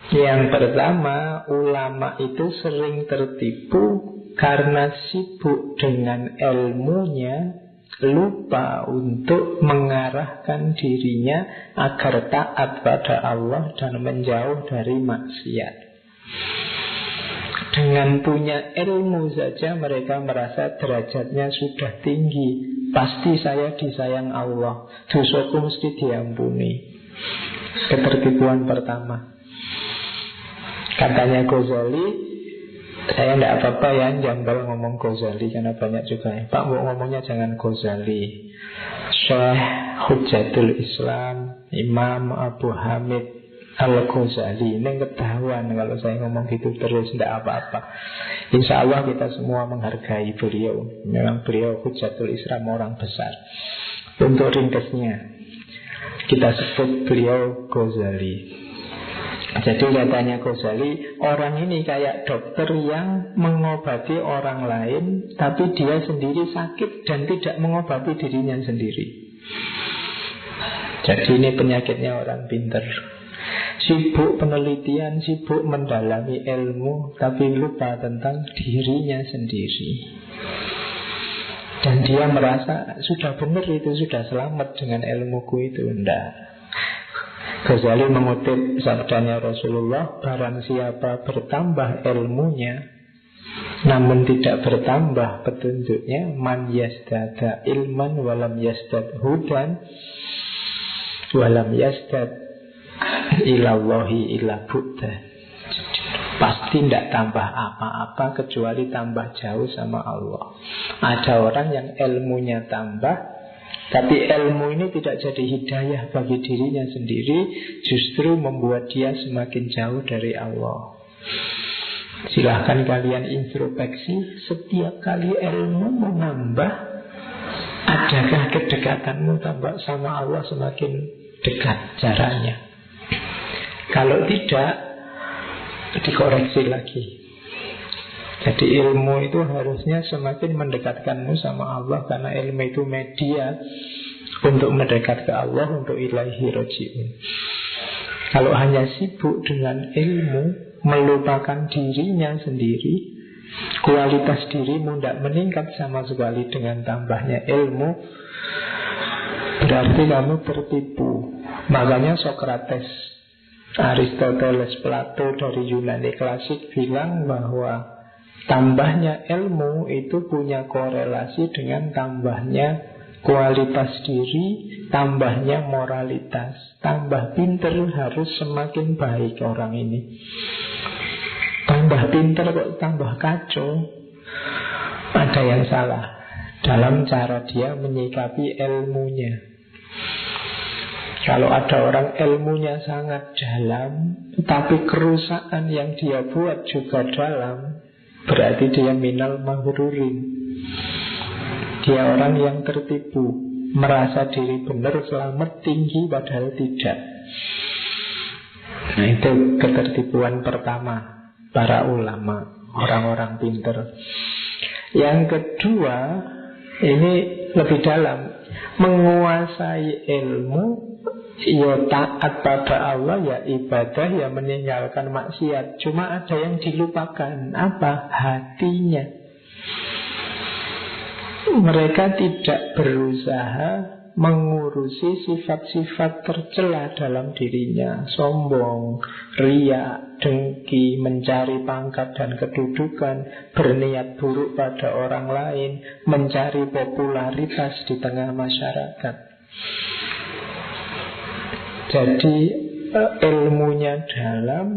Yang pertama, ulama itu sering tertipu karena sibuk dengan ilmunya, lupa untuk mengarahkan dirinya agar taat pada Allah dan menjauh dari maksiat. Dengan punya ilmu saja mereka merasa derajatnya sudah tinggi. Pasti saya disayang Allah, dosaku mesti diampuni. Ketertipuan pertama. Katanya Ghazali, saya tidak apa-apa ya jambal ngomong Ghazali, karena banyak juga ya, Pak mau ngomongnya jangan Ghazali, Syekh Hujjatul Islam Imam Abu Hamid Al-Ghazali. Ini ketahuan kalau saya ngomong gitu terus, tidak apa-apa. Insya Allah kita semua menghargai beliau. Memang beliau Hujjatul Islam, orang besar. Untuk ringkasnya kita sebut beliau Ghazali. Jadi katanya Ghazali, orang ini kayak dokter yang mengobati orang lain, tapi dia sendiri sakit dan tidak mengobati dirinya sendiri. Jadi ini penyakitnya orang pinter. Sibuk penelitian, sibuk mendalami ilmu, tapi lupa tentang dirinya sendiri. Dan dia merasa sudah benar itu, sudah selamat dengan ilmuku itu. Tidak. Ghazali mengutip sabdanya Rasulullah, barang siapa bertambah ilmunya namun tidak bertambah petunjuknya, man yasdada ilman walam yasdad hudan walam yasdad ilallahi ila buddha. Pasti tidak tambah apa-apa kecuali tambah jauh sama Allah. Ada orang yang ilmunya tambah, tapi ilmu ini tidak jadi hidayah bagi dirinya sendiri, justru membuat dia semakin jauh dari Allah. Silahkan kalian introspeksi, setiap kali ilmu menambah, adakah kedekatanmu tambah sama Allah semakin dekat jaraknya? Kalau tidak, dikoreksi lagi. Jadi ilmu itu harusnya semakin mendekatkanmu sama Allah, karena ilmu itu media untuk mendekat ke Allah, untuk ilaihi roji'un. Kalau hanya sibuk dengan ilmu, melupakan dirinya sendiri, kualitas dirimu tidak meningkat sama sekali dengan tambahnya ilmu, berarti kamu tertipu. Makanya Sokrates, Aristoteles, Plato dari Yunani klasik bilang bahwa tambahnya ilmu itu punya korelasi dengan tambahnya kualitas diri, tambahnya moralitas. Tambah pinter harus semakin baik orang ini. Tambah pinter kok tambah kacau, ada yang salah dalam cara dia menyikapi ilmunya. Kalau ada orang ilmunya sangat dalam, tapi kerusakan yang dia buat juga dalam, berarti dia minal maghrurin. Dia orang yang tertipu, merasa diri benar, selamat, tinggi, padahal tidak. Nah, itu ketertipuan pertama para ulama, orang-orang pintar. Yang kedua, ini lebih dalam, menguasai ilmu, ya taat pada Allah, ya ibadah, ya meninggalkan maksiat. Cuma ada yang dilupakan. Apa? Hatinya. Mereka tidak berusaha mengurusi sifat-sifat tercela dalam dirinya. Sombong, riya, dengki, mencari pangkat dan kedudukan, berniat buruk pada orang lain, mencari popularitas di tengah masyarakat. Jadi ilmunya dalam,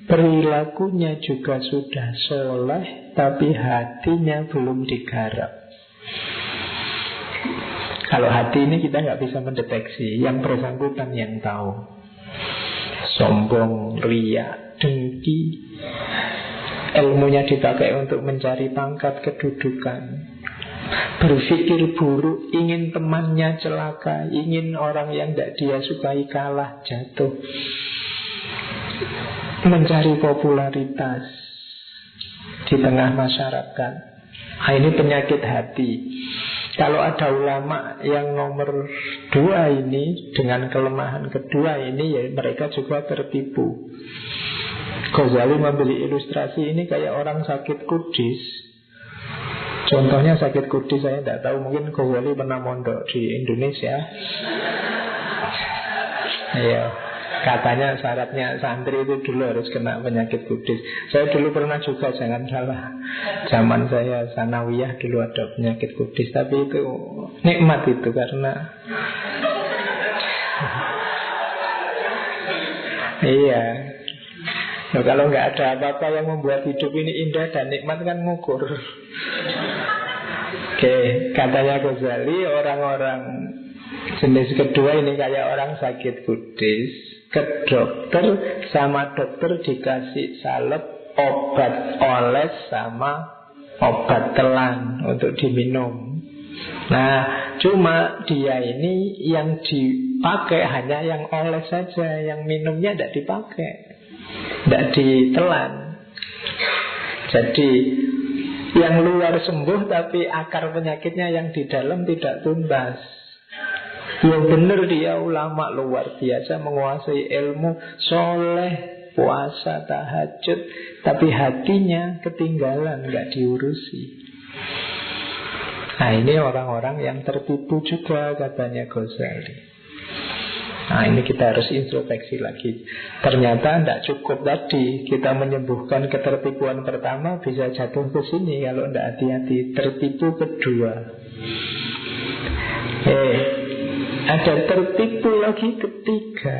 perilakunya juga sudah soleh, tapi hatinya belum digarap. Kalau hati ini kita nggak bisa mendeteksi, yang bersangkutan yang tahu. Sombong, riya, dengki, ilmunya dipakai untuk mencari pangkat, kedudukan, berpikir buruk, ingin temannya celaka, ingin orang yang tidak dia sukai kalah, jatuh, mencari popularitas di tengah masyarakat. Nah, ini penyakit hati. Kalau ada ulama yang nomor 2 ini, dengan kelemahan kedua ini, ya mereka juga tertipu. Ghazali memberi ilustrasi ini kayak orang sakit kudis. Contohnya sakit kudis, saya tidak tahu, mungkin Ghazali pernah mondok di Indonesia. Iya, katanya syaratnya santri itu dulu harus kena penyakit kudis. Saya dulu pernah juga, jangan salah. Zaman saya sanawiyah dulu ada penyakit kudis. Tapi itu nikmat itu, karena iya. Nah, kalau nggak ada apa-apa yang membuat hidup ini indah dan nikmat kan ngukur. Oke, katanya Ghazali, orang-orang jenis kedua ini kayak orang sakit kudis, ke dokter, sama dokter dikasih salep obat oles sama obat telan untuk diminum. Nah, cuma dia ini yang dipakai hanya yang oles saja, yang minumnya tidak dipakai, tidak ditelan. Jadi yang luar sembuh tapi akar penyakitnya yang di dalam tidak tuntas. Yang benar dia ulama luar biasa, menguasai ilmu, soleh, puasa, tahajud, tapi hatinya ketinggalan, nggak diurusi. Nah, ini orang-orang yang tertipu juga, katanya Ghazali. Nah, ini kita harus introspeksi lagi. Ternyata tidak cukup tadi kita menyembuhkan ketertipuan pertama, bisa jatuh ke sini kalau tidak hati-hati. Tertipu kedua. Ada tertipu lagi ketiga.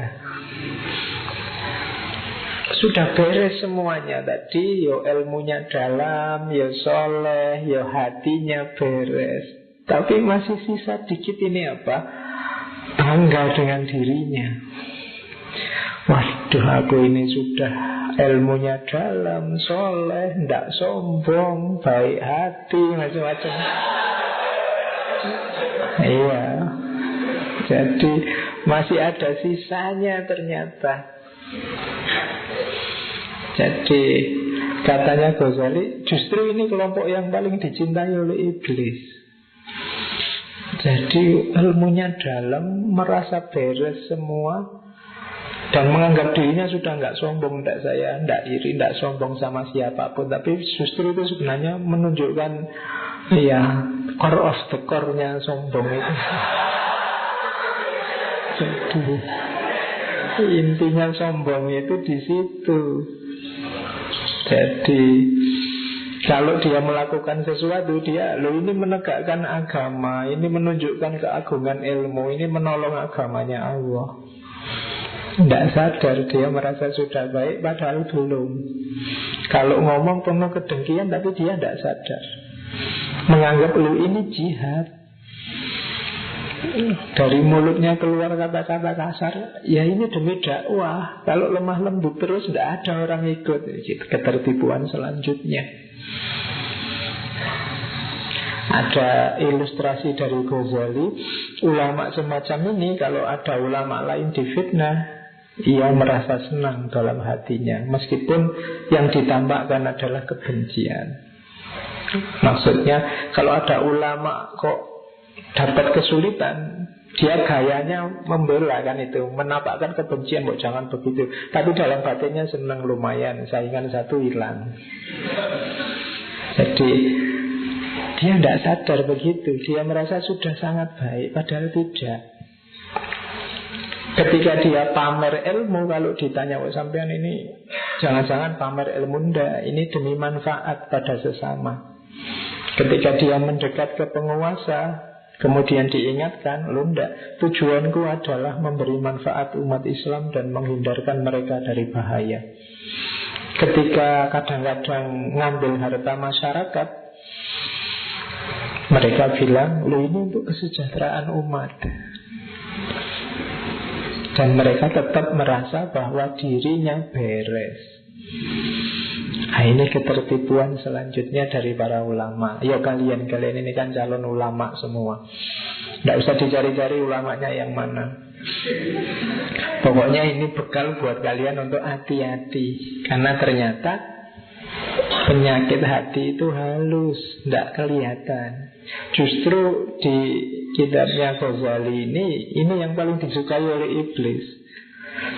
Sudah beres semuanya tadi, yo ilmunya dalam, yo soleh, yo hatinya beres. Tapi masih sisa dikit, ini apa? Bangga dengan dirinya. Waduh, aku ini sudah ilmunya dalam, soleh, tidak sombong, baik hati, macam-macam. Iya. Jadi masih ada sisanya ternyata. Jadi katanya Ghazali, justru ini kelompok yang paling dicintai oleh iblis. Jadi ilmunya dalam, merasa beres semua, dan menganggap dirinya sudah nggak sombong, tidak saya, tidak iri, tidak sombong sama siapapun. Tapi justru itu sebenarnya menunjukkan, ya, core of the core-nya sombong itu. Jadi intinya sombong itu di situ. Jadi kalau dia melakukan sesuatu, dia ini menegakkan agama, ini menunjukkan keagungan ilmu, ini menolong agamanya Allah. Tidak sadar, dia merasa sudah baik, padahal belum. Kalau ngomong penuh kedengkian, tapi dia tidak sadar. Menganggap ini jihad. Dari mulutnya keluar kata-kata kasar, ya ini demi dakwah. Kalau lemah lembut terus, tidak ada orang ikut. Ketertipuan selanjutnya. Ada ilustrasi dari Ghazali, ulama semacam ini, kalau ada ulama lain difitnah, ia merasa senang dalam hatinya, meskipun yang ditambahkan adalah kebencian. Maksudnya, kalau ada ulama kok dapat kesulitan, dia gayanya membela, kan itu, menampakkan kebencian, jangan begitu. Tapi dalam batinnya senang, lumayan, saingan satu hilang. Jadi dia tidak sadar begitu. Dia merasa sudah sangat baik, padahal tidak. Ketika dia pamer ilmu, kalau ditanya, sampean ini jangan-jangan pamer ilmu, enggak, ini demi manfaat pada sesama. Ketika dia mendekat ke penguasa, kemudian diingatkan, enggak, tujuanku adalah memberi manfaat umat Islam dan menghindarkan mereka dari bahaya. Ketika kadang-kadang ngambil harta masyarakat, mereka bilang, ini untuk kesejahteraan umat. Dan mereka tetap merasa bahwa dirinya beres. Nah, ini ketertipuan selanjutnya dari para ulama. Ya, kalian ini kan calon ulama semua. Tidak usah dicari-cari ulamanya yang mana. Pokoknya ini bekal buat kalian untuk hati-hati. Karena ternyata penyakit hati itu halus, tidak kelihatan. Justru di kitabnya Ghazali ini yang paling disukai oleh iblis.